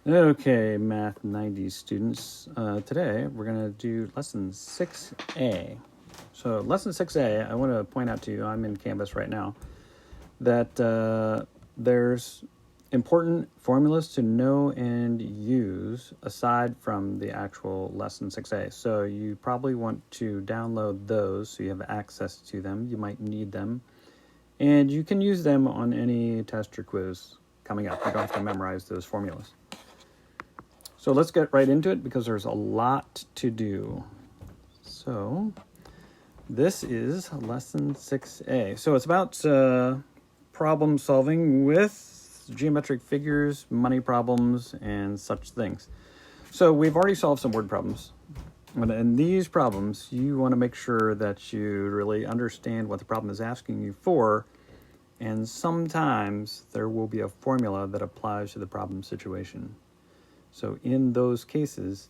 Okay, Math 90 students. Today we're going to do lesson 6A. So lesson 6A, I want to point out to you, I'm in Canvas right now, that there's important formulas to know and use aside from the actual lesson 6A. So you probably want to download those so you have access to them. You might need them. And you can use them on any test or quiz coming up. You don't have to memorize those formulas. So let's get right into it because there's a lot to do. So this is lesson 6A. So it's about problem solving with geometric figures, money problems, and such things. So we've already solved some word problems. And in these problems, you want to make sure that you really understand what the problem is asking you for. And sometimes there will be a formula that applies to the problem situation. So in those cases,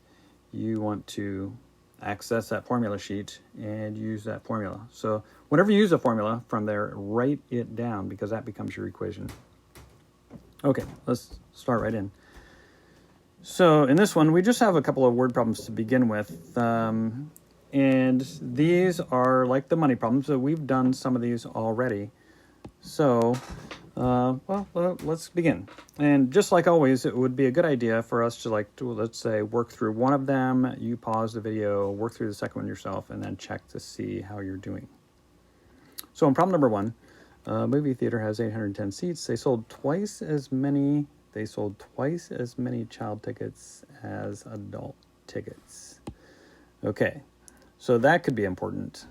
you want to access that formula sheet and use that formula. So whenever you use a formula from there, write it down because that becomes your equation. Okay, let's start right in. So in this one, we just have a couple of word problems to begin with. And these are like the money problems. So we've done some of these already. So let's begin. And just like always, it would be a good idea for us to let's say, work through one of them. You pause the video, work through the second one yourself, and then check to see how you're doing. So in problem number one, movie theater has 810 seats. They sold twice as many child tickets as adult tickets. Okay, so that could be important.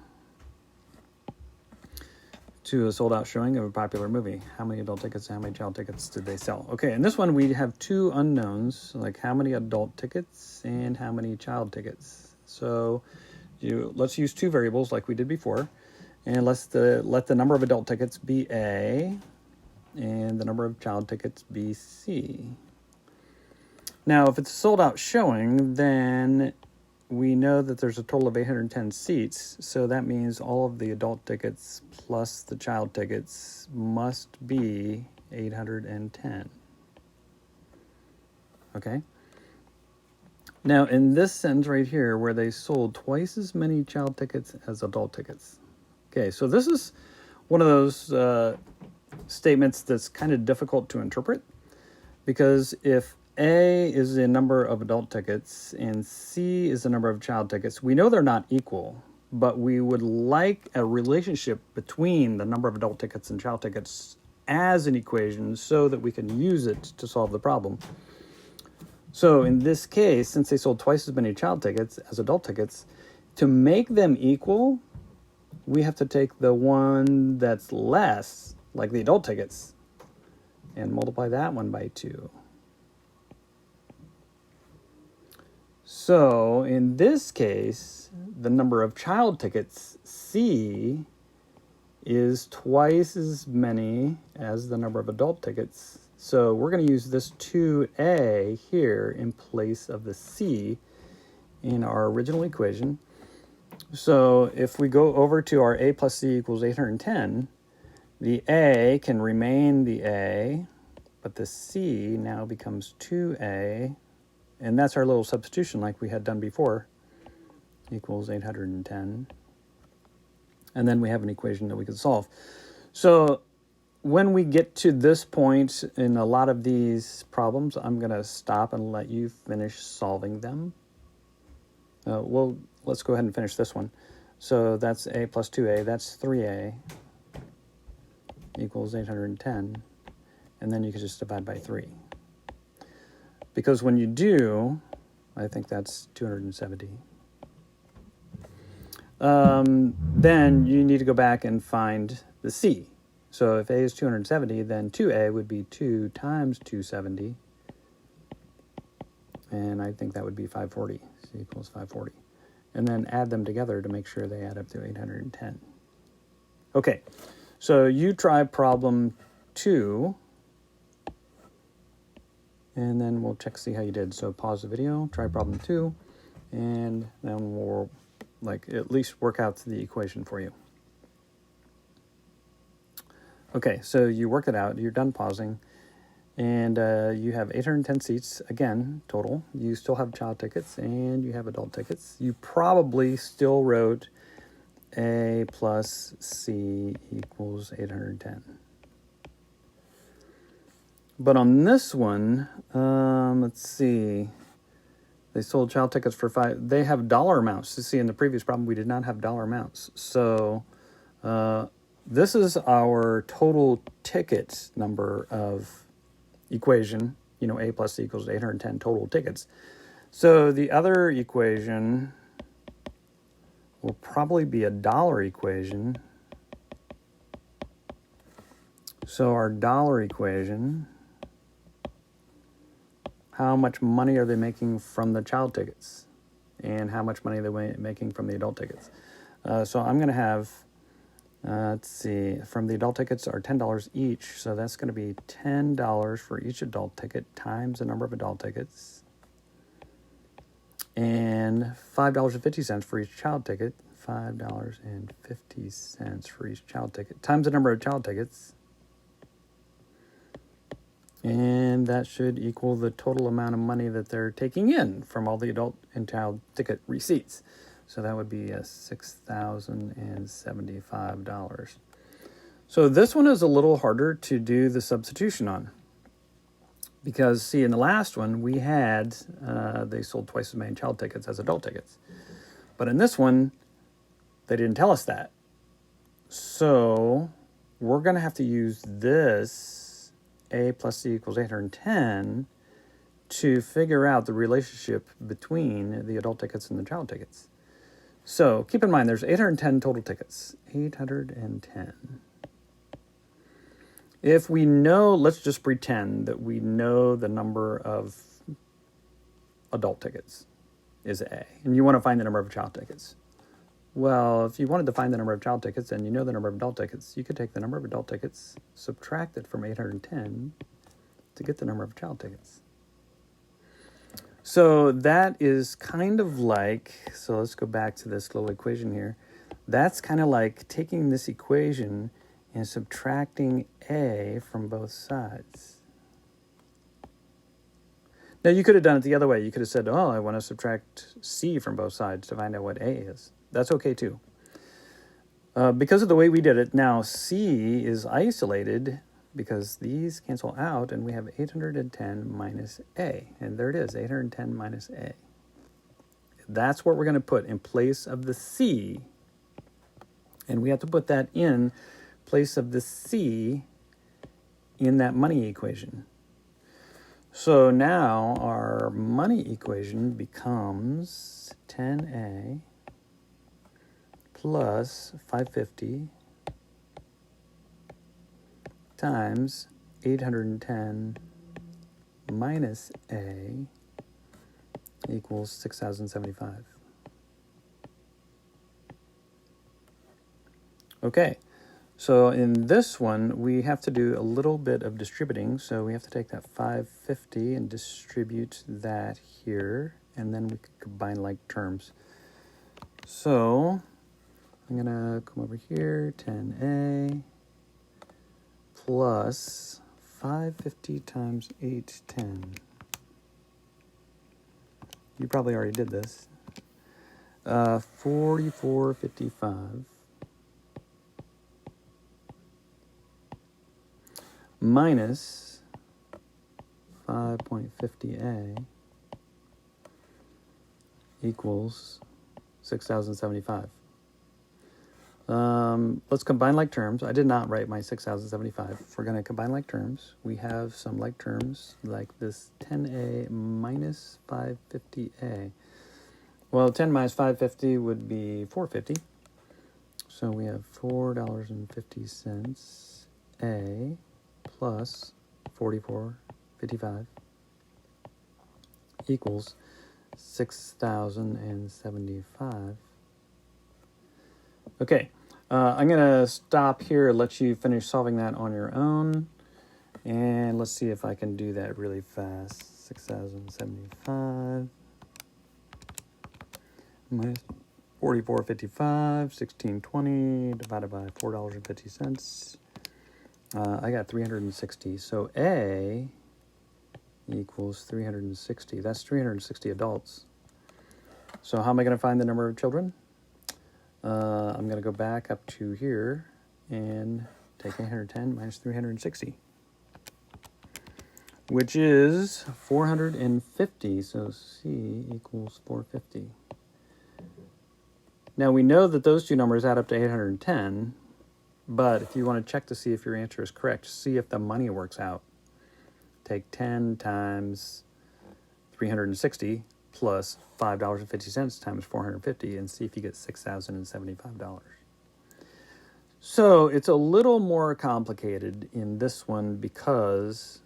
To a sold-out showing of a popular movie. How many adult tickets and how many child tickets did they sell? Okay, in this one we have two unknowns, like how many adult tickets and how many child tickets. So let's use two variables like we did before, and let the number of adult tickets be A and the number of child tickets be C. Now, if it's a sold-out showing, then we know that there's a total of 810 seats, so that means all of the adult tickets plus the child tickets must be 810. Okay? Now, in this sentence right here, where they sold twice as many child tickets as adult tickets. Okay, so this is one of those statements that's kind of difficult to interpret, because if A is the number of adult tickets and C is the number of child tickets, we know they're not equal, but we would like a relationship between the number of adult tickets and child tickets as an equation so that we can use it to solve the problem. So in this case, since they sold twice as many child tickets as adult tickets, to make them equal, we have to take the one that's less, like the adult tickets, and multiply that one by 2. So in this case, the number of child tickets, C, is twice as many as the number of adult tickets. So we're going to use this 2A here in place of the C in our original equation. So if we go over to our A plus C equals 810, the A can remain the A, but the C now becomes 2A. And that's our little substitution like we had done before, equals 810. And then we have an equation that we can solve. So when we get to this point in a lot of these problems, I'm going to stop and let you finish solving them. Let's go ahead and finish this one. So that's A plus 2A, that's 3A, equals 810. And then you can just divide by 3. Because when you do, I think that's 270. Then you need to go back and find the C. So if A is 270, then 2A would be 2 times 270. And I think that would be 540. C equals 540. And then add them together to make sure they add up to 810. Okay, so you try problem 2. And then we'll check to see how you did. So pause the video, try problem 2, and then we'll at least work out the equation for you. Okay, so you work it out, you're done pausing, And you have 810 seats, again, total. You still have child tickets and you have adult tickets. You probably still wrote A plus C equals 810. But on this one, let's see. They sold child tickets for $5. They have dollar amounts. You see, in the previous problem, we did not have dollar amounts. So this is our total ticket number of equation. You know, A plus C equals 810 total tickets. So the other equation will probably be a dollar equation. So our dollar equation, how much money are they making from the child tickets? And how much money are they making from the adult tickets? So I'm going to have, let's see, from the adult tickets are $10 each. So that's going to be $10 for each adult ticket times the number of adult tickets. And $5.50 for each child ticket. $5.50 for each child ticket times the number of child tickets. And that should equal the total amount of money that they're taking in from all the adult and child ticket receipts. So that would be $6,075. So this one is a little harder to do the substitution on. Because, see, in the last one, we had, they sold twice as many child tickets as adult tickets. But in this one, they didn't tell us that. So we're going to have to use this A plus C equals 810 to figure out the relationship between the adult tickets and the child tickets. So keep in mind, there's 810 total tickets. 810. If we know, let's just pretend that we know the number of adult tickets is A, and you want to find the number of child tickets. Well, if you wanted to find the number of child tickets and you know the number of adult tickets, you could take the number of adult tickets, subtract it from 810 to get the number of child tickets. So that is kind of like, so let's go back to this little equation here. That's kind of like taking this equation and subtracting A from both sides. Now, you could have done it the other way. You could have said, oh, I want to subtract C from both sides to find out what A is. That's okay, too. Because of the way we did it, now C is isolated because these cancel out, and we have 810 minus A. And there it is, 810 minus A. That's what we're going to put in place of the C. And we have to put that in place of the C in that money equation. So now our money equation becomes 10A plus 550 times 810 minus A equals 6,075. Okay, so in this one, we have to do a little bit of distributing. So we have to take that 550 and distribute that here, and then we can combine like terms. So I'm going to come over here, 10A plus 550 times 810. You probably already did this. 4455 minus 5.50A equals 6,075. Let's combine like terms. I did not write my 6,075. If we're going to combine like terms, we have some like terms like this 10A minus 550A. Well, 10 minus 550 would be 450. So we have $4.50 A plus 44.55 equals 6,075. Okay, I'm going to stop here and let you finish solving that on your own. And let's see if I can do that really fast. 6,075 minus 44.55, 1620 divided by $4.50. I got 360. So A equals 360. That's 360 adults. So how am I going to find the number of children? I'm going to go back up to here and take 810 minus 360, which is 450. So C equals 450. Now we know that those two numbers add up to 810, but if you want to check to see if your answer is correct, see if the money works out. Take 10 times 360 plus $5.50 times 450 and see if you get $6,075. So it's a little more complicated in this one because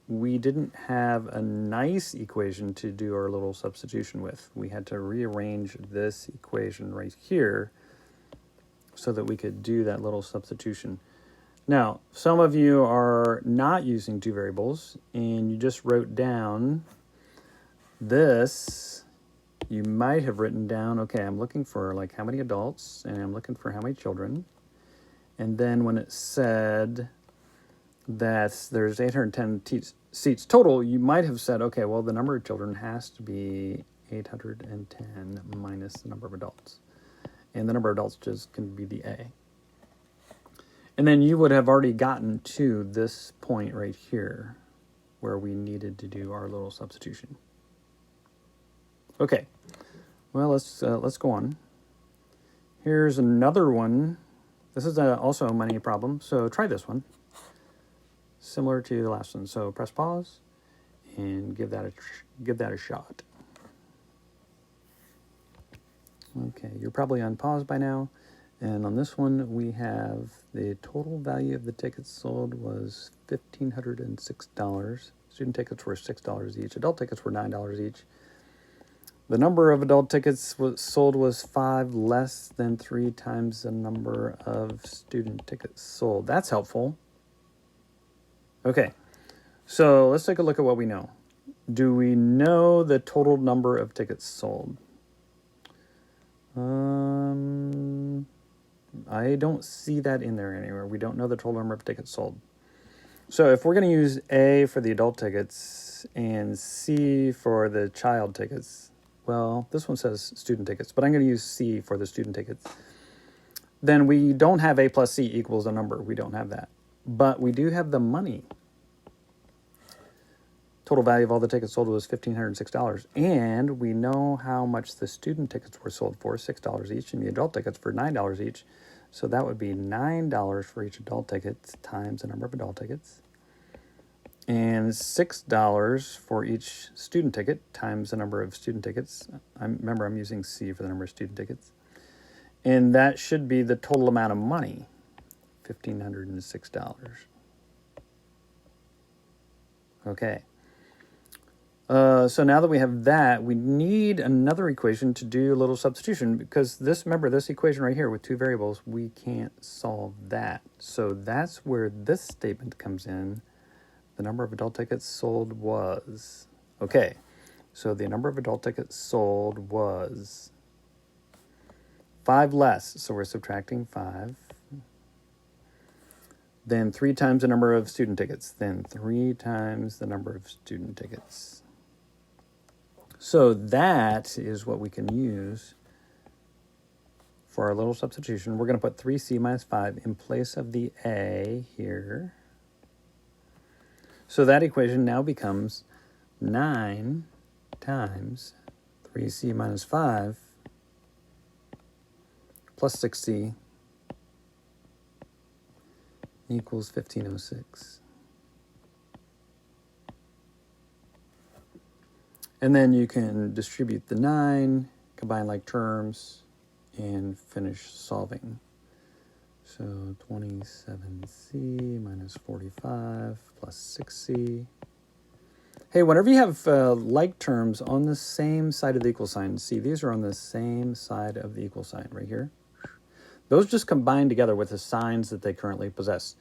we didn't have a nice equation to do our little substitution with. We had to rearrange this equation right here so that we could do that little substitution. Now, some of you are not using two variables and you just wrote down this. You might have written down, okay, I'm looking for like how many adults and I'm looking for how many children. And then when it said that there's 810 seats total, you might have said, okay, well, the number of children has to be 810 minus the number of adults. And the number of adults just can be the A. And then you would have already gotten to this point right here where we needed to do our little substitution. Okay, well, let's go on. Here's another one. This is also a money problem, so try this one. Similar to the last one. So press pause and give that a shot. Okay, you're probably on pause by now. And on this one, we have the total value of the tickets sold was $1,506. Student tickets were $6 each. Adult tickets were $9 each. The number of adult tickets sold was 5, less than 3 times the number of student tickets sold. That's helpful. Okay, so let's take a look at what we know. Do we know the total number of tickets sold? I don't see that in there anywhere. We don't know the total number of tickets sold. So if we're going to use A for the adult tickets and C for the child tickets, well, this one says student tickets, but I'm going to use C for the student tickets. Then we don't have A plus C equals a number. We don't have that. But we do have the money. Total value of all the tickets sold was $1,506. And we know how much the student tickets were sold for, $6 each, and the adult tickets for $9 each. So that would be $9 for each adult ticket times the number of adult tickets. And $6 for each student ticket times the number of student tickets. Remember, I'm using C for the number of student tickets. And that should be the total amount of money, $1,506. Okay. So now that we have that, we need another equation to do a little substitution because remember this equation right here with two variables, we can't solve that. So that's where this statement comes in. The number of adult tickets sold was. Okay, so the number of adult tickets sold was 5 less, so we're subtracting 5. Then 3 times the number of student tickets. Then 3 times the number of student tickets. So that is what we can use for our little substitution. We're going to put 3C minus 5 in place of the A here. So that equation now becomes 9 times 3C minus 5 plus 6C equals 1,506. And then you can distribute the 9, combine like terms, and finish solving. So 27C minus 45 plus 6C. Hey, whenever you have like terms on the same side of the equal sign, see, these are on the same side of the equal sign right here. Those just combine together with the signs that they currently possess.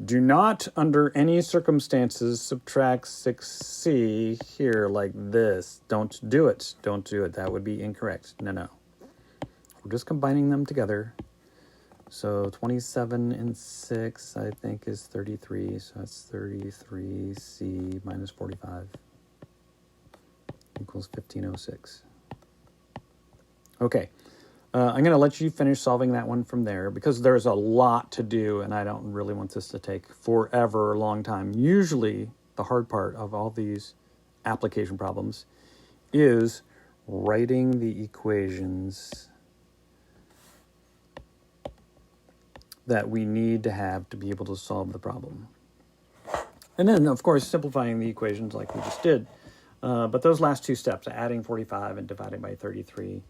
Do not, under any circumstances, subtract 6C here like this. Don't do it. Don't do it. That would be incorrect. No. We're just combining them together. So 27 and 6, I think, is 33. So that's 33C minus 45. equals 1506. Okay, I'm going to let you finish solving that one from there because there's a lot to do and I don't really want this to take forever, long time. Usually the hard part of all these application problems is writing the equations that we need to have to be able to solve the problem. And then, of course, simplifying the equations like we just did. But those last two steps, adding 45 and dividing by 33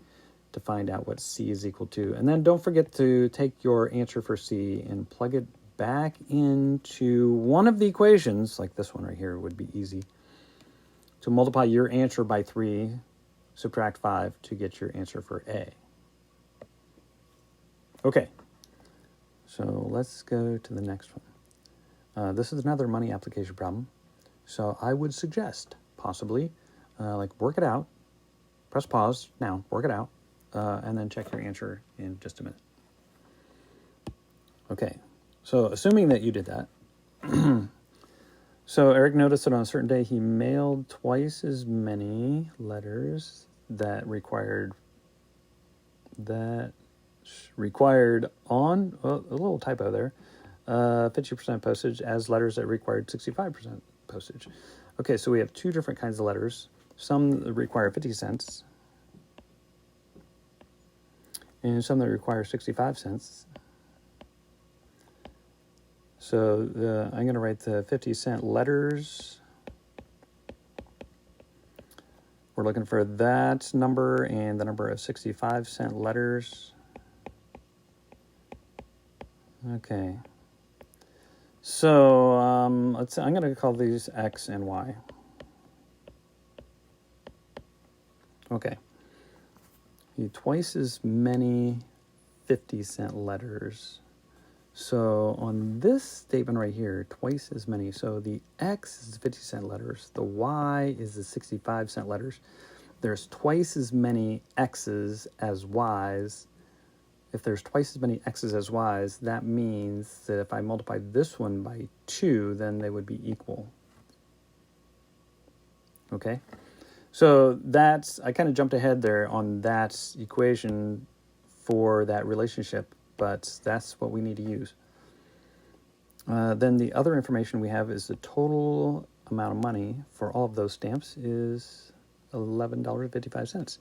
to find out what C is equal to. And then don't forget to take your answer for C and plug it back into one of the equations, like this one right here would be easy, to multiply your answer by 3, subtract 5 to get your answer for A. Okay, so let's go to the next one. This is another money application problem. So I would suggest possibly like work it out, press pause now, work it out, and then check your answer in just a minute. Okay, so assuming that you did that, so Eric noticed that on a certain day he mailed twice as many letters that required on, a little typo there, 50% postage as letters that required 65% postage. Okay, so we have two different kinds of letters. Some that require 50 cents and some that require 65 cents. So I'm going to write the 50-cent letters. We're looking for that number and the number of 65-cent letters. Okay. So I'm going to call these X and Y. Okay. Twice as many 50-cent letters. So on this statement right here, twice as many. So the X is 50-cent letters. The Y is the 65-cent letters. There's twice as many X's as Y's. If there's twice as many X's as Y's, that means that if I multiply this one by 2, then they would be equal. Okay? So I kind of jumped ahead there on that equation for that relationship, but that's what we need to use. Then the other information we have is the total amount of money for all of those stamps is $11.55.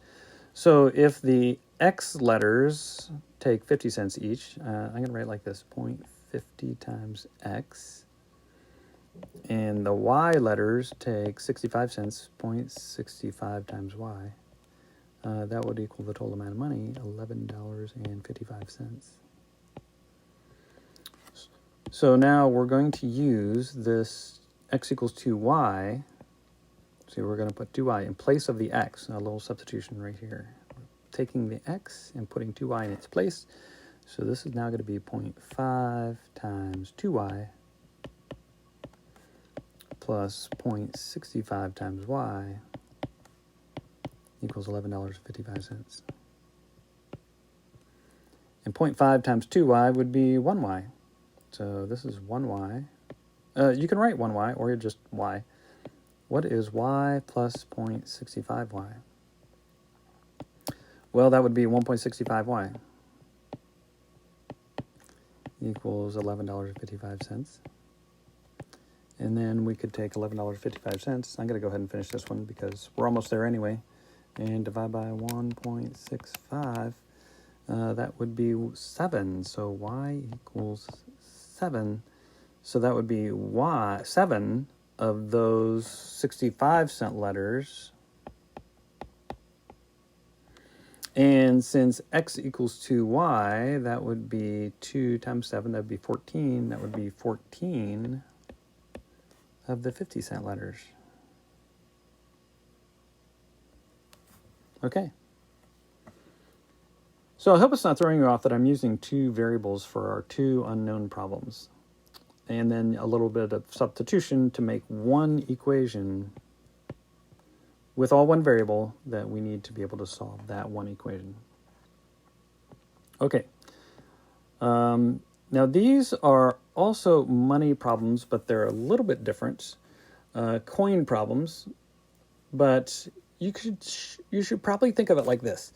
So if the X letters take 50 cents each, I'm going to write like this, 0.50 times X. And the Y letters take 65 cents, 0.65 times Y. That would equal the total amount of money, $11.55. So now we're going to use this X equals 2Y. So we're going to put 2Y in place of the X, a little substitution right here. Taking the X and putting 2Y in its place. So this is now going to be 0.5 times 2Y plus 0.65 times Y equals $11.55. And 0.5 times 2Y would be 1Y. So this is 1Y. You can write 1Y or just Y. What is Y plus 0.65Y? Well, that would be 1.65Y equals $11.55. And then we could take $11.55. I'm going to go ahead and finish this one because we're almost there anyway. And divide by 1.65. That would be 7. So Y equals 7. So that would be Y, 7 of those 65-cent letters. And since X equals 2Y, that would be 2 times 7, that would be 14. That would be 14 of the 50-cent letters. Okay. So I hope it's not throwing you off that I'm using two variables for our two unknown problems. And then a little bit of substitution to make one equation with all one variable that we need to be able to solve that one equation. Okay. Now these are also money problems, but they're a little bit different. Coin problems, but you should probably think of it like this.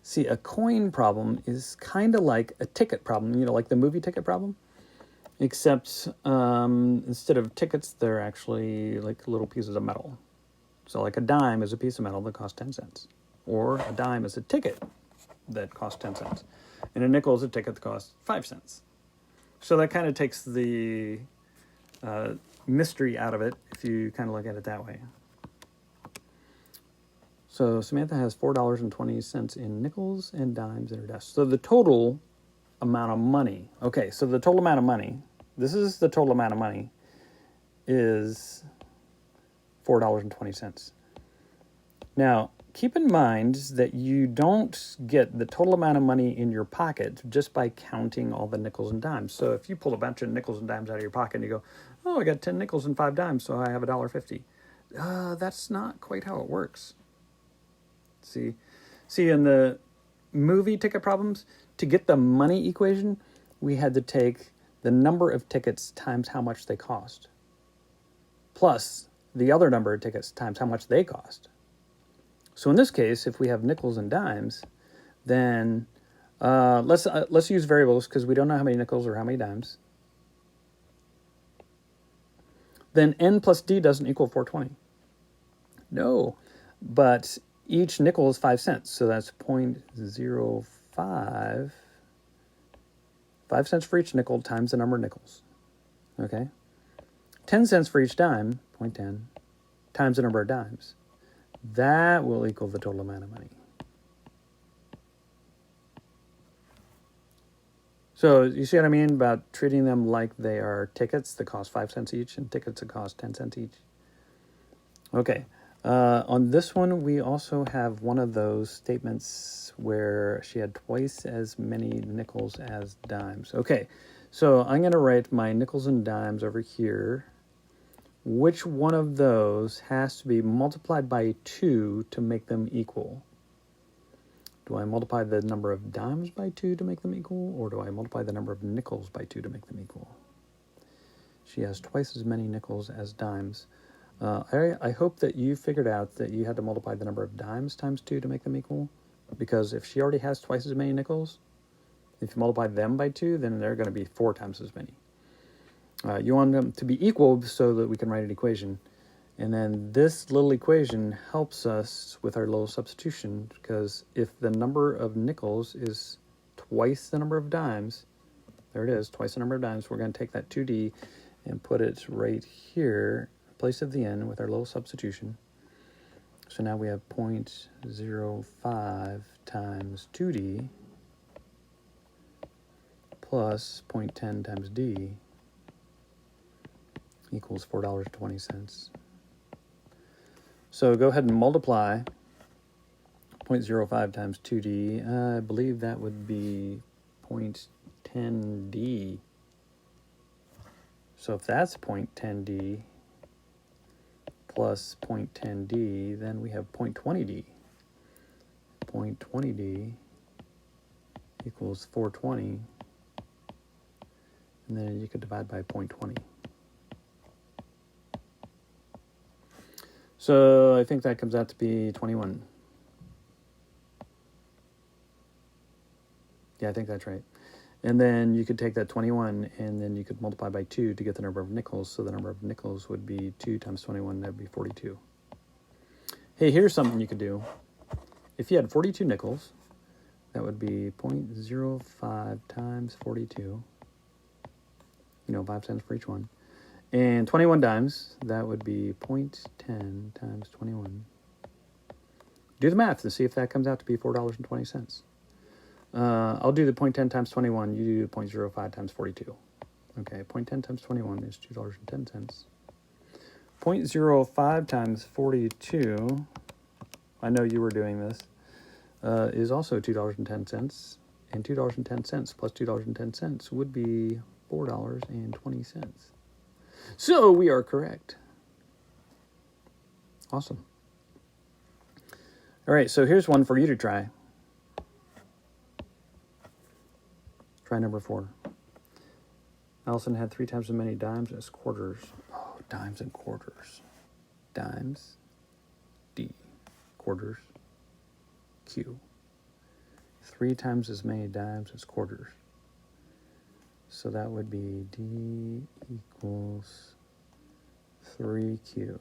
See, a coin problem is kind of like a ticket problem, like the movie ticket problem, except instead of tickets, they're actually like little pieces of metal. So like a dime is a piece of metal that costs 10 cents, or a dime is a ticket that costs 10 cents, and a nickel is a ticket that costs 5 cents. So that kind of takes the mystery out of it if you kind of look at it that way. So Samantha has $4.20 in nickels and dimes in her desk. So the total amount of money, okay, so the total amount of money, this is the total amount of money, is $4.20. Now, keep in mind that you don't get the total amount of money in your pocket just by counting all the nickels and dimes. So if you pull a bunch of nickels and dimes out of your pocket and you go, oh, I got 10 nickels and 5 dimes, so I have $1.50. That's not quite how it works. See, in the movie ticket problems, to get the money equation, we had to take the number of tickets times how much they cost, plus the other number of tickets times how much they cost. So in this case, if we have nickels and dimes, then let's use variables because we don't know how many nickels or how many dimes. Then n plus d doesn't equal 420. No, but each nickel is 5 cents, so that's 0.05. 5 cents for each nickel times the number of nickels. Okay? 10 cents for each dime, 0.10, times the number of dimes. That will equal the total amount of money. So you see what I mean about treating them like they are tickets that cost 5 cents each and tickets that cost 10 cents each? Okay. On this one, we also have one of those statements where she had twice as many nickels as dimes. Okay, so I'm going to write my nickels and dimes over here. Which one of those has to be multiplied by 2 to make them equal? Do I multiply the number of dimes by 2 to make them equal, or do I multiply the number of nickels by 2 to make them equal? She has twice as many nickels as dimes. I hope that you figured out that you had to multiply the number of dimes times 2 to make them equal, because if she already has twice as many nickels, if you multiply them by 2, then they're going to be 4 times as many. You want them to be equal so that we can write an equation. And then this little equation helps us with our little substitution, because if the number of nickels is twice the number of dimes, there it is, twice the number of dimes, we're going to take that 2d and put it right here, place of the n with our little substitution. So now we have 0.05 times 2d plus 0.10 times d equals $4.20. So go ahead and multiply 0.05 times 2d. I believe that would be 0.10d. So if that's 0.10d plus 0.10d, then we have 0.20d. 0.20d equals 420. And then you could divide by 0.20. So I think that comes out to be 21. Yeah, I think that's right. And then you could take that 21 and then you could multiply by 2 to get the number of nickels. So the number of nickels would be 2 times 21, that would be 42. Hey, here's something you could do. If you had 42 nickels, that would be 0.05 times 42. 5 cents for each one. And 21 dimes, that would be 0.10 times 21. Do the math and see if that comes out to be $4.20. I'll do the 0.10 times 21. You do 0.05 times 42. Okay, 0.10 times 21 is $2.10. 0.05 times 42, I know you were doing this, is also $2.10. And $2.10 plus $2.10 would be $4.20. So we are correct. Awesome. All right, so here's one for you to try. Try number 4. Allison had 3 times as many dimes as quarters. Oh, dimes and quarters. Dimes, D, quarters, Q. 3 times as many dimes as quarters. So that would be D equals 3Q.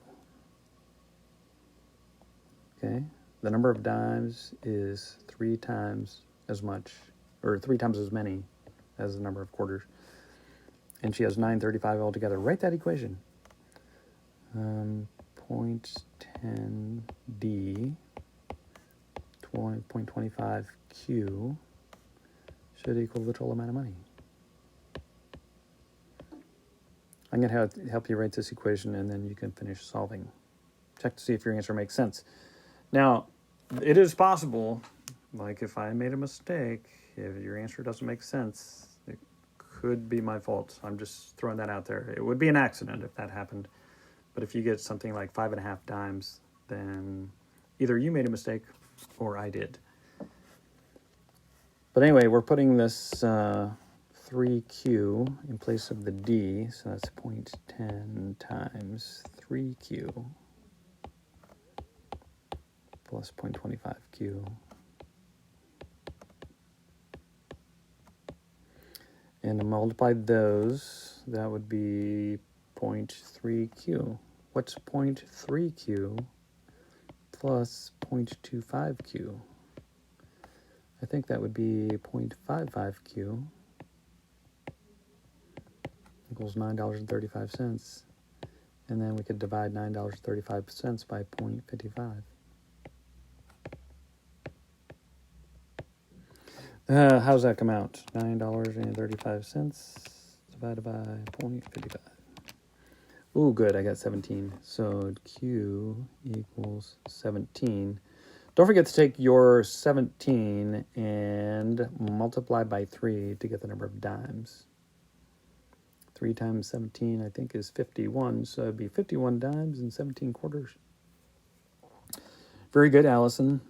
Okay, the number of dimes is 3 times as much, or 3 times as many as the number of quarters. And she has 935 altogether. Write that equation. 0.10D, 0.25Q should equal the total amount of money. I'm going to help you write this equation, and then you can finish solving. Check to see if your answer makes sense. Now, it is possible, like if I made a mistake, if your answer doesn't make sense, it could be my fault. I'm just throwing that out there. It would be an accident if that happened. But if you get something like 5.5 dimes, then either you made a mistake or I did. But anyway, we're putting this 3Q in place of the D, so that's 0.10 times 3Q plus 0.25Q. And to multiply those, that would be 0.3Q. What's 0.3Q plus 0.25Q? I think that would be 0.55Q equals $9.35. And then we could divide $9.35 by 0.55. How does that come out? $9.35 divided by 0.55. Ooh, good, I got 17. So Q equals 17. Don't forget to take your 17 and multiply by 3 to get the number of dimes. 3 times 17, I think, is 51. So it'd be 51 dimes and 17 quarters. Very good, Allison.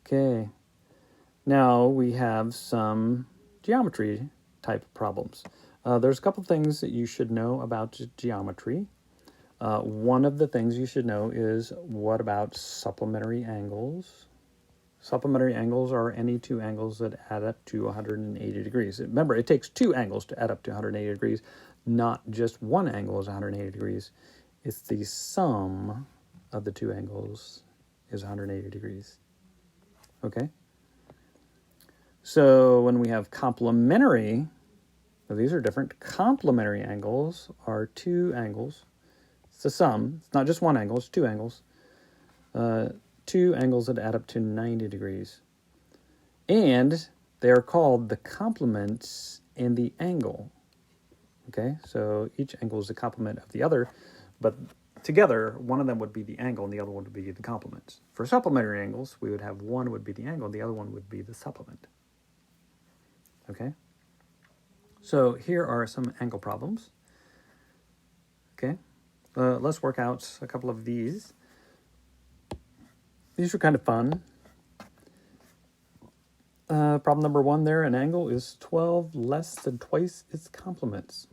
Okay. Now we have some geometry type problems. There's a couple things that you should know about geometry. One of the things you should know is, what about supplementary angles? Supplementary angles are any two angles that add up to 180 degrees. Remember, it takes two angles to add up to 180 degrees, not just one angle is 180 degrees. It's the sum of the two angles is 180 degrees. Okay? So when we have complementary, well, these are different. Complementary angles are two angles. It's the sum. It's not just one angle, it's two angles. Two angles that add up to 90 degrees. And they are called the complements and the angle. Okay, so each angle is the complement of the other, but together, one of them would be the angle and the other one would be the complement. For supplementary angles, we would have one would be the angle and the other one would be the supplement. Okay, so here are some angle problems. Okay, let's work out a couple of these. These are kind of fun. Problem number 1 there, an angle is 12 less than twice its complements.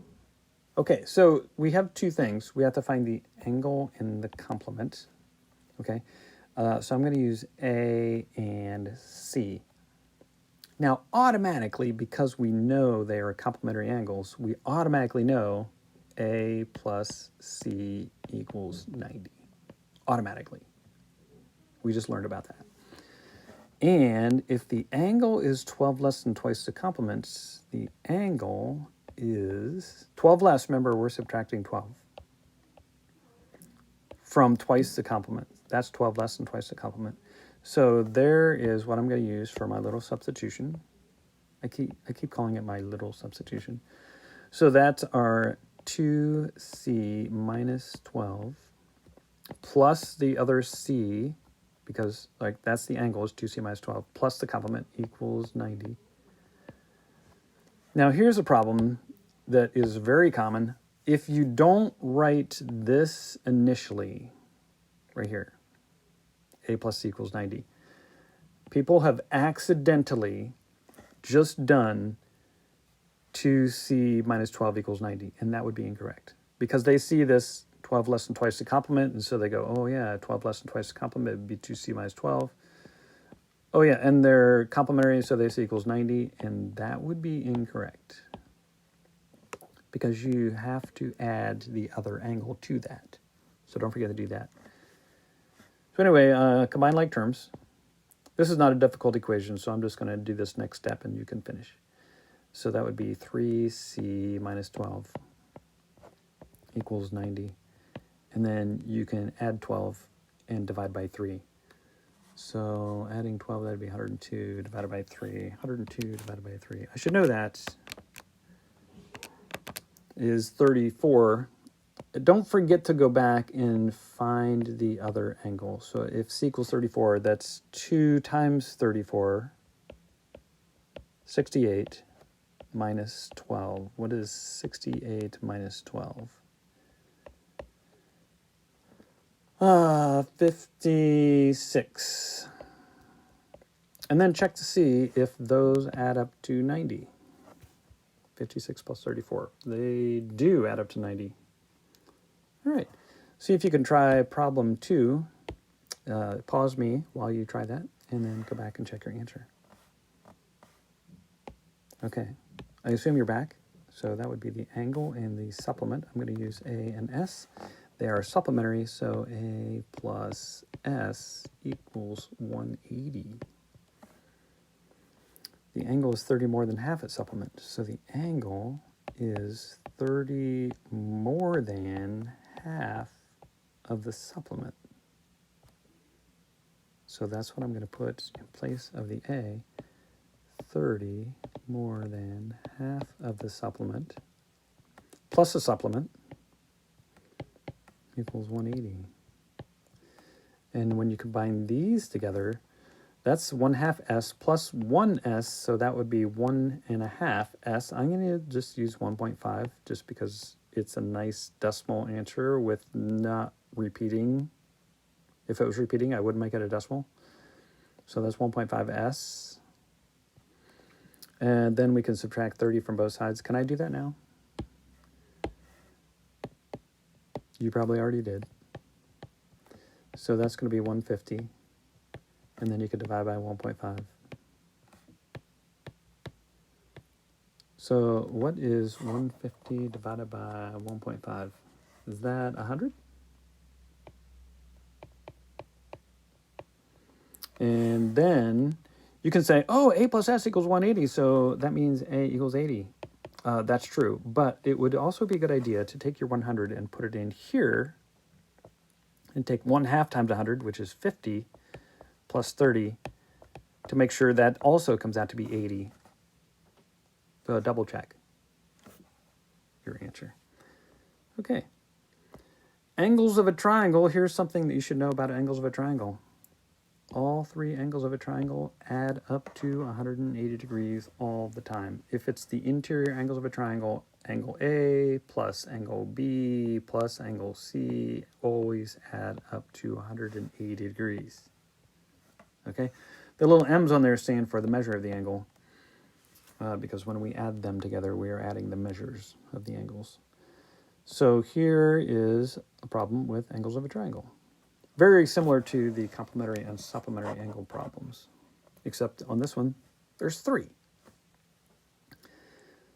Okay, so we have two things. We have to find the angle and the complement. Okay, so I'm going to use A and C. Now, automatically, because we know they are complementary angles, we automatically know A plus C equals 90. Automatically. We just learned about that. And if the angle is 12 less than twice the complements, the angle is 12 less. Remember, we're subtracting 12 from twice the complement. That's 12 less than twice the complement. So there is what I'm going to use for my little substitution. I keep calling it my little substitution. So that's our 2c minus 12 plus the other c, because like that's the angle, is 2c minus 12 plus the complement equals 90. Now here's a problem that is very common. If you don't write this initially, right here, A plus C equals 90, people have accidentally just done 2c minus 12 equals 90, and that would be incorrect because they see this 12 less than twice the complement. And so they go, oh yeah, 12 less than twice the complement would be 2c minus 12. Oh yeah, and they're complementary, so they say equals 90, and that would be incorrect because you have to add the other angle to that. So don't forget to do that. So anyway, combine like terms. This is not a difficult equation, so I'm just going to do this next step and you can finish. So that would be 3c minus 12 equals 90. And then you can add 12 and divide by 3. So adding 12, that'd be 102 divided by 3. 102 divided by 3. I should know that is 34. Don't forget to go back and find the other angle. So if c equals 34, that's 2 times 34, 68 minus 12. What is 68 minus 12? 56. And then check to see if those add up to 90. 56 plus 34. They do add up to 90. All right. See if you can try problem 2. Pause me while you try that, and then go back and check your answer. Okay. I assume you're back. So that would be the angle and the supplement. I'm going to use A and S. They are supplementary, so A plus S equals 180. The angle is 30 more than half its supplement, so the angle is 30 more than half of the supplement. So that's what I'm going to put in place of the A. 30 more than half of the supplement plus the supplement equals 180. And when you combine these together, that's 1/2 S plus 1 S, so that would be 1.5 S. I'm going to just use 1.5 just because it's a nice decimal answer with not repeating. If it was repeating, I would make it a decimal. So that's 1.5 S. And then we can subtract 30 from both sides. Can I do that now? You probably already did. So that's going to be 150. And then you could divide by 1.5. So what is 150 divided by 1.5? Is that 100? And then you can say, oh, A plus S equals 180, so that means A equals 80. That's true, but it would also be a good idea to take your 100 and put it in here and take 1/2 times 100, which is 50, plus 30, to make sure that also comes out to be 80. So double check your answer. Okay. Angles of a triangle. Here's something that you should know about angles of a triangle. All 3 angles of a triangle add up to 180 degrees all the time. If it's the interior angles of a triangle, angle A plus angle B plus angle C always add up to 180 degrees. Okay? The little M's on there stand for the measure of the angle, because when we add them together, we are adding the measures of the angles. So here is a problem with angles of a triangle. Very similar to the complementary and supplementary angle problems, except on this one, there's 3.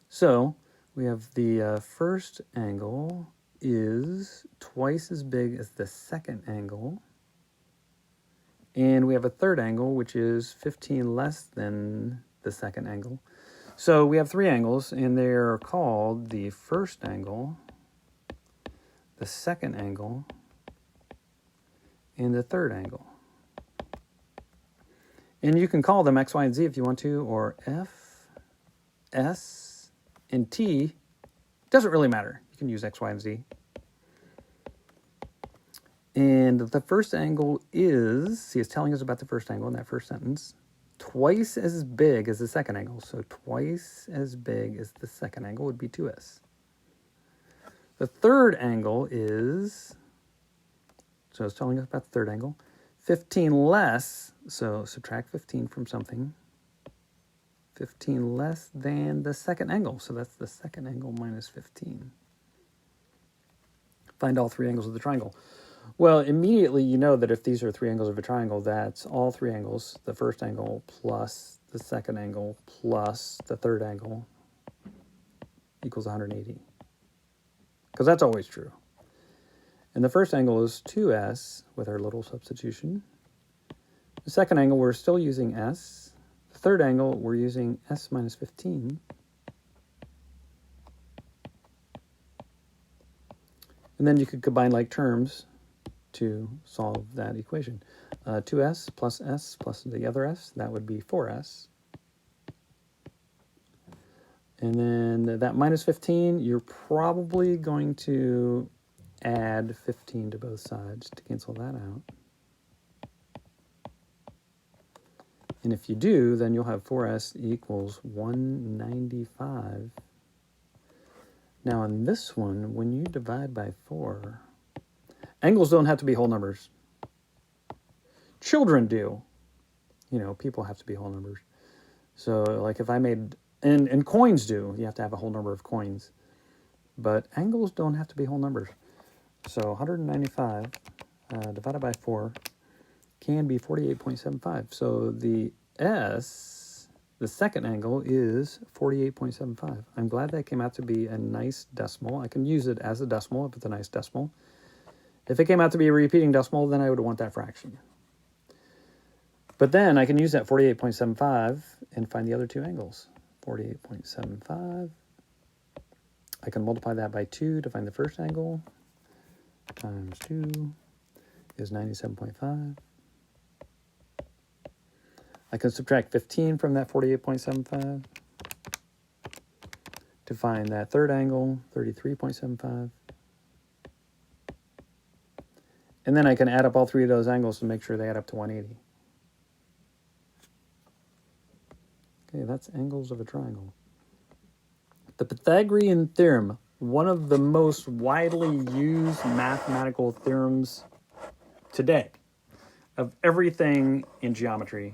So we have the first angle is twice as big as the second angle. And we have a third angle, which is 15 less than the second angle. So we have 3 angles, and they are called the first angle, the second angle, and the third angle. And you can call them X, Y, and Z if you want to, or F, S, and T. Doesn't really matter. You can use X, Y, and Z. And the first angle is, see, it's telling us about the first angle in that first sentence, twice as big as the second angle. So twice as big as the second angle would be 2S. The third angle is, so it's telling us about the third angle, 15 less, so subtract 15 from something, 15 less than the second angle. So that's the second angle minus 15. Find all three angles of the triangle. Well, immediately you know that if these are three angles of a triangle, that's all three angles, the first angle plus the second angle plus the third angle equals 180. Because that's always true. And the first angle is 2s with our little substitution. The second angle, we're still using s. The third angle, we're using s minus 15. And then you could combine like terms to solve that equation. 2s plus s plus the other s, that would be 4s. And then that minus 15, you're probably going to add 15 to both sides to cancel that out. And if you do, then you'll have 4s equals 195. Now on this one, when you divide by 4, angles don't have to be whole numbers. Children do. You know, people have to be whole numbers. So like if I made, and coins do, you have to have a whole number of coins. But angles don't have to be whole numbers. So 195 divided by 4 can be 48.75. So the S, the second angle, is 48.75. I'm glad that came out to be a nice decimal. I can use it as a decimal if it's a nice decimal. If it came out to be a repeating decimal, then I would want that fraction. But then I can use that 48.75 and find the other two angles. 48.75. I can multiply that by 2 to find the first angle. Times 2 is 97.5. I can subtract 15 from that 48.75 to find that third angle, 33.75. And then I can add up all three of those angles to make sure they add up to 180. Okay, that's angles of a triangle. The Pythagorean theorem, one of the most widely used mathematical theorems today. Of everything in geometry,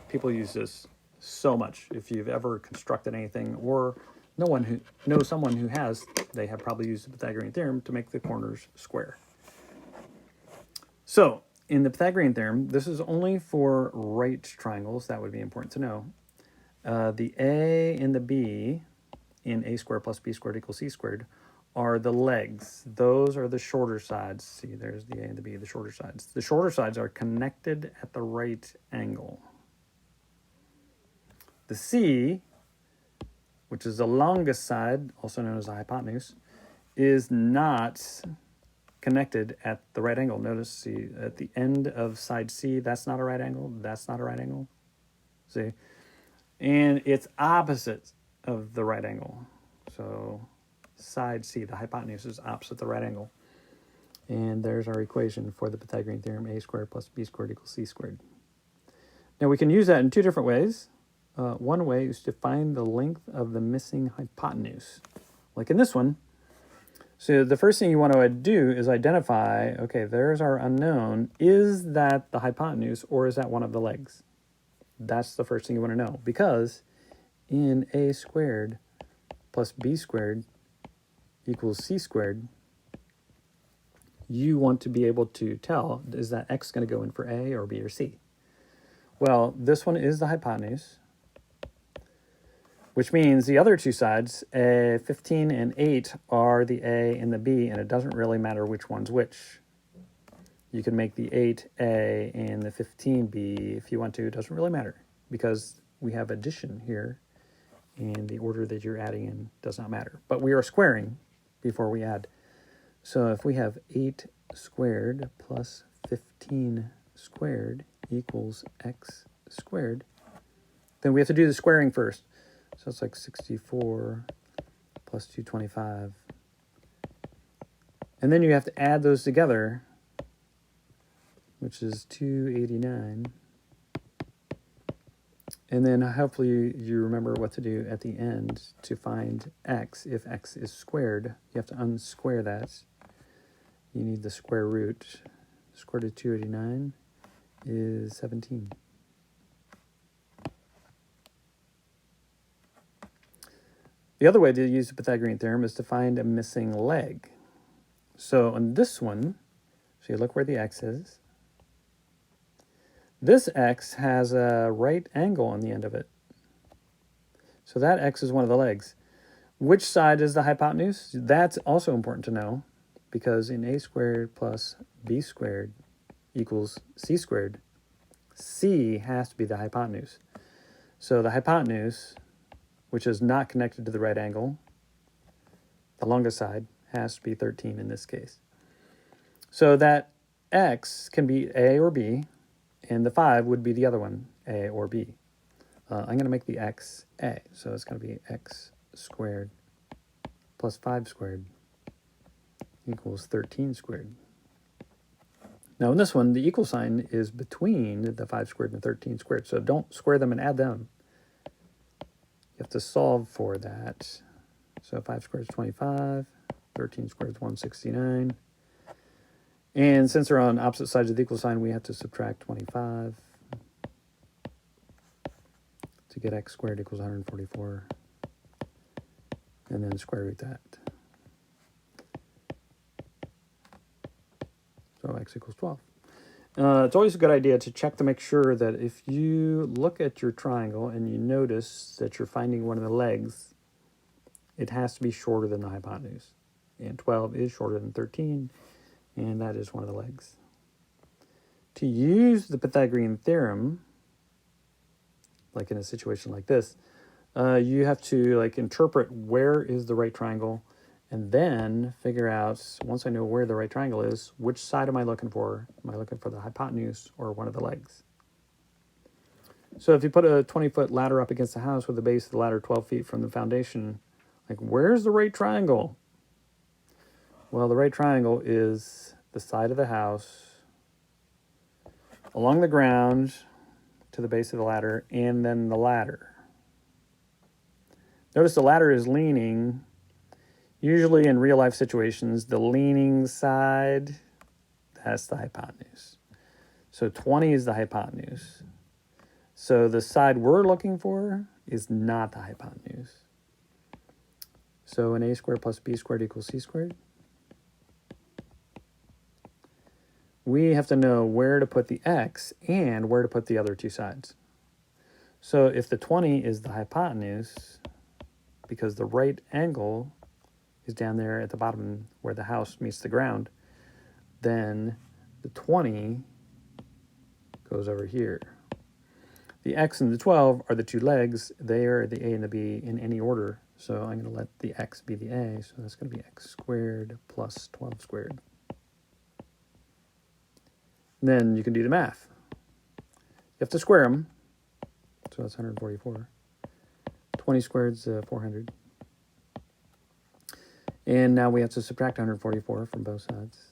people use this so much. If you've ever constructed anything or know someone who has, they have probably used the Pythagorean theorem to make the corners square. So, in the Pythagorean theorem, this is only for right triangles. That would be important to know. The A and the B in a squared plus b squared equals c squared are the legs. Those are the shorter sides. See, there's the A and the B, the shorter sides. The shorter sides are connected at the right angle. The C, which is the longest side, also known as the hypotenuse, is not connected at the right angle. Notice, see, at the end of side C, that's not a right angle. That's not a right angle. See? And it's opposite of the right angle. So side C, the hypotenuse, is opposite the right angle. And there's our equation for the Pythagorean theorem, a squared plus b squared equals c squared. Now we can use that in two different ways. One way is to find the length of the missing hypotenuse. Like in this one. So the first thing you want to do is identify, okay, there's our unknown. Is that the hypotenuse or is that one of the legs? That's the first thing you want to know. Because in a squared plus b squared equals c squared, you want to be able to tell, is that x going to go in for a or b or c? Well, this one is the hypotenuse, which means the other two sides, 15 and 8, are the a and the b, and it doesn't really matter which one's which. You can make the 8a and the 15b if you want to. It doesn't really matter because we have addition here, and the order that you're adding in does not matter. But we are squaring before we add. So if we have 8 squared plus 15 squared equals x squared, then we have to do the squaring first. So it's like 64 plus 225. And then you have to add those together, which is 289. And then hopefully you remember what to do at the end to find x. If x is squared, you have to unsquare that. You need the square root. Square root of 289 is 17. The other way to use the Pythagorean theorem is to find a missing leg. So on this one, so you look where the x is. This x has a right angle on the end of it. So that x is one of the legs. Which side is the hypotenuse? That's also important to know, because in a squared plus b squared equals c squared, c has to be the hypotenuse. So the hypotenuse, which is not connected to the right angle, the longest side, has to be 13 in this case. So that x can be a or b, and the 5 would be the other one, a or b. I'm going to make the x a, so it's going to be x squared plus 5 squared equals 13 squared. Now in this one, the equal sign is between the 5 squared and the 13 squared, so don't square them and add them. You have to solve for that. So 5 squared is 25, 13 squared is 169. And since they're on opposite sides of the equal sign, we have to subtract 25 to get x squared equals 144. And then square root that. So x equals 12. It's always a good idea to check to make sure that if you look at your triangle and you notice that you're finding one of the legs, it has to be shorter than the hypotenuse. And 12 is shorter than 13, and that is one of the legs. To use the Pythagorean theorem, like in a situation like this, you have to interpret where is the right triangle, and then figure out, once I know where the right triangle is, which side am I looking for? Am I looking for the hypotenuse or one of the legs? So if you put a 20-foot ladder up against the house with the base of the ladder 12 feet from the foundation, where's the right triangle? Well, the right triangle is the side of the house, along the ground to the base of the ladder, and then the ladder. Notice the ladder is leaning. Usually in real life situations, the leaning side, that's the hypotenuse. So 20 is the hypotenuse. So the side we're looking for is not the hypotenuse. So an a squared plus b squared equals c squared. We have to know where to put the x and where to put the other two sides. So if the 20 is the hypotenuse, because the right angle is down there at the bottom where the house meets the ground, then the 20 goes over here. The x and the 12 are the two legs. They are the a and the b in any order. So I'm going to let the x be the a. So that's going to be x squared plus 12 squared. Then you can do the math. You have to square them. So that's 144. 20 squared is 400. And now we have to subtract 144 from both sides.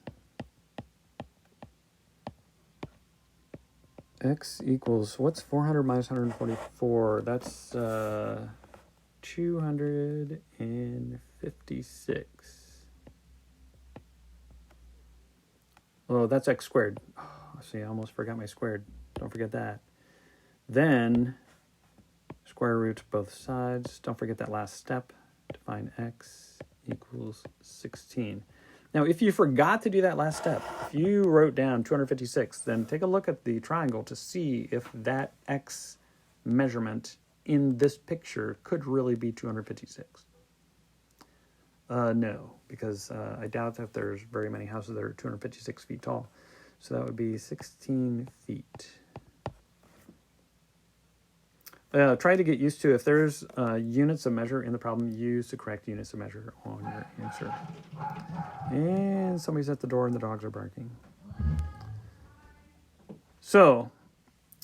X equals, what's 400 minus 144? That's 256. Oh, that's x squared. Oh, see, I almost forgot my squared. Don't forget that. Then square root both sides. Don't forget that last step to find x equals 16. Now, if you forgot to do that last step, if you wrote down 256, then take a look at the triangle to see if that x measurement in this picture could really be 256. No, because I doubt that there's very many houses that are 256 feet tall. So that would be 16 feet. Try to get used to, if there's units of measure in the problem, use the correct units of measure on your answer. And somebody's at the door and the dogs are barking. So,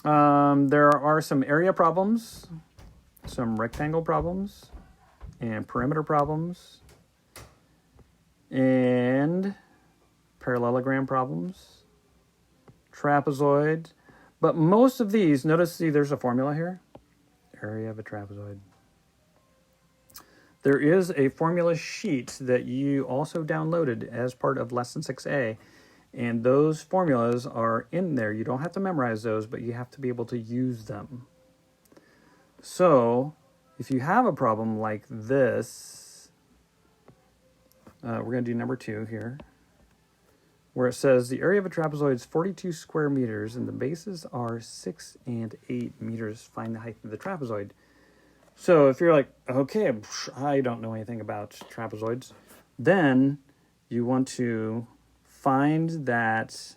there are some area problems, some rectangle problems, and perimeter problems, and parallelogram problems, trapezoid. But most of these, see there's a formula here. Area of a trapezoid. There is a formula sheet that you also downloaded as part of Lesson 6A, and those formulas are in there. You don't have to memorize those, but you have to be able to use them. So, if you have a problem like this, we're going to do number 2 here. where it says the area of a trapezoid is 42 square meters and the bases are 6 and 8 meters. Find the height of the trapezoid. So if you're like, okay, I don't know anything about trapezoids, then you want to find that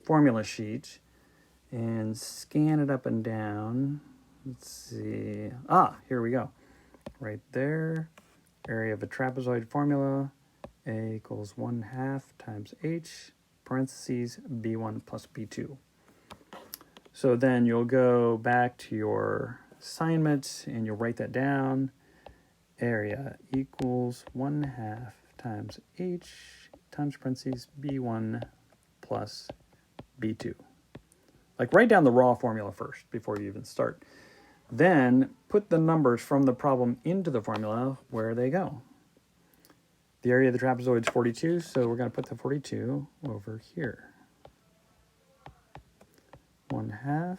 formula sheet and scan it up and down. Let's see. Here we go. Right there. Area of a trapezoid formula. A equals 1/2 times h, parentheses, b1 plus b2. So then you'll go back to your assignment and you'll write that down. Area equals 1/2 times h times parentheses b1 plus b2. Like write down the raw formula first before you even start. Then put the numbers from the problem into the formula where they go. The area of the trapezoid is 42, so we're going to put the 42 over here. 1/2.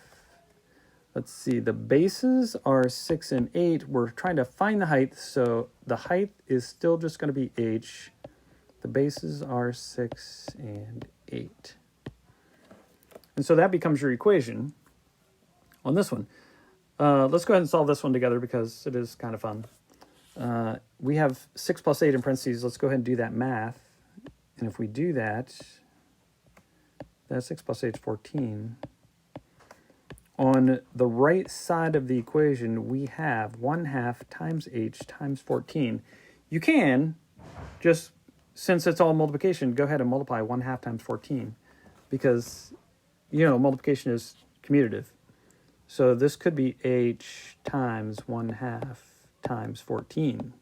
Let's see, the bases are 6 and 8. We're trying to find the height, so the height is still just going to be h. The bases are 6 and 8. And so that becomes your equation on this one. Let's go ahead and solve this one together because it is kind of fun. We have 6 plus 8 in parentheses. Let's go ahead and do that math. And if we do that, that's 6 plus 8 is 14. On the right side of the equation, we have 1/2 times h times 14. You can just, since it's all multiplication, go ahead and multiply 1/2 times 14 because, you know, multiplication is commutative. So this could be h times 1/2 times 14.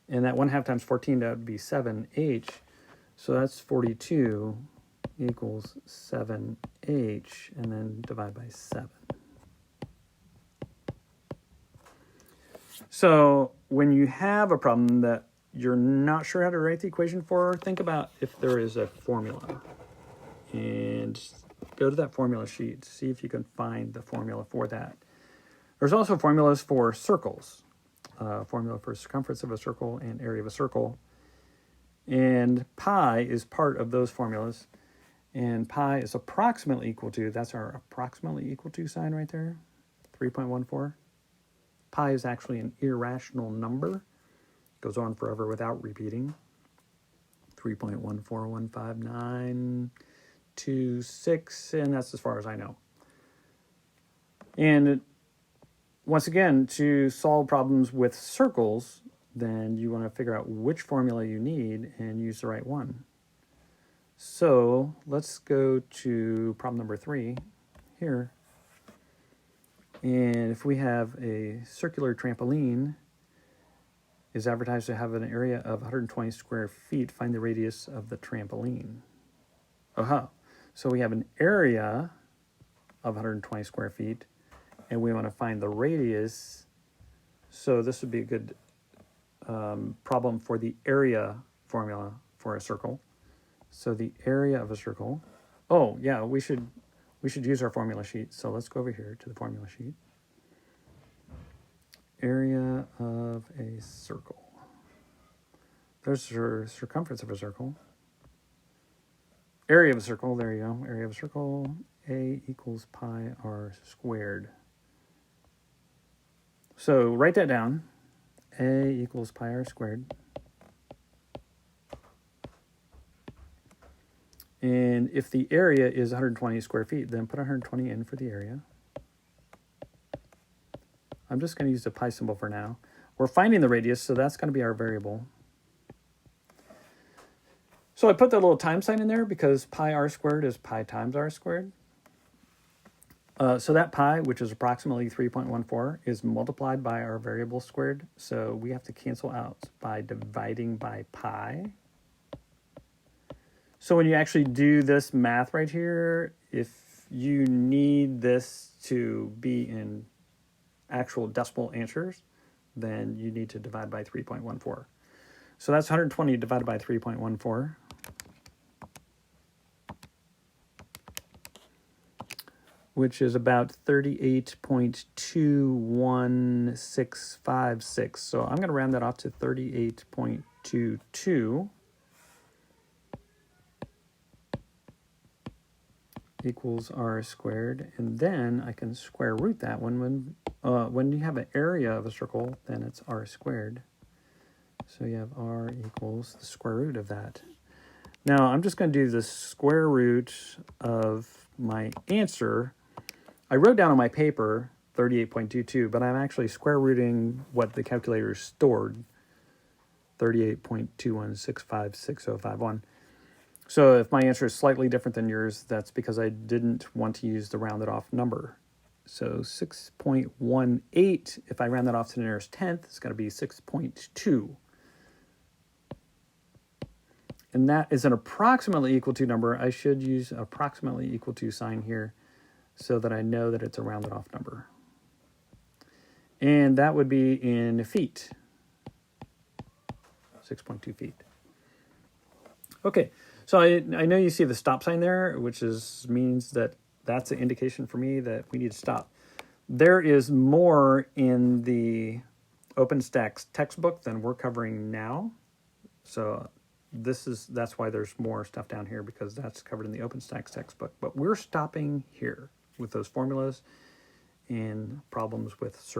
And that 1/2 times 14, that would be 7h. So that's 42 equals 7h, and then divide by 7. So when you have a problem that you're not sure how to write the equation for, think about if there is a formula. And go to that formula sheet, see if you can find the formula for that. There's also formulas for circles. Formula for circumference of a circle and area of a circle. And pi is part of those formulas. And pi is approximately equal to, that's our approximately equal to sign right there, 3.14. Pi is actually an irrational number. It goes on forever without repeating. 3.1415926, and that's as far as I know. And once again, to solve problems with circles, then you want to figure out which formula you need and use the right one. So let's go to problem number 3 here. And if we have a circular trampoline is advertised to have an area of 120 square feet, find the radius of the trampoline. So we have an area of 120 square feet, and we want to find the radius. So this would be a good problem for the area formula for a circle. So the area of a circle. Oh yeah, we should use our formula sheet. So let's go over here to the formula sheet. Area of a circle. There's your circumference of a circle. Area of a circle, there you go. Area of a circle, A equals pi r squared. So write that down. A equals pi r squared. And if the area is 120 square feet, then put 120 in for the area. I'm just going to use the pi symbol for now. We're finding the radius, so that's going to be our variable. So I put that little times sign in there because pi r squared is pi times r squared. So that pi, which is approximately 3.14, is multiplied by our variable squared. So we have to cancel out by dividing by pi. So when you actually do this math right here, if you need this to be in actual decimal answers, then you need to divide by 3.14. So that's 120 divided by 3.14. Which is about 38.21656. So I'm going to round that off to 38.22. equals r squared, and then I can square root that one. When you have an area of a circle, then it's r squared. So you have r equals the square root of that. Now I'm just going to do the square root of my answer. I wrote down on my paper 38.22, but I'm actually square rooting what the calculator stored, 38.21656051. So if my answer is slightly different than yours, that's because I didn't want to use the rounded off number. So 6.18, if I round that off to the nearest tenth, it's going to be 6.2. And that is an approximately equal to number. I should use approximately equal to sign here so that I know that it's a rounded off number. And that would be in feet, 6.2 feet. Okay, so I know you see the stop sign there, which means that that's an indication for me that we need to stop. There is more in the OpenStax textbook than we're covering now. So that's why there's more stuff down here, because that's covered in the OpenStax textbook. But we're stopping here with those formulas and problems with circles.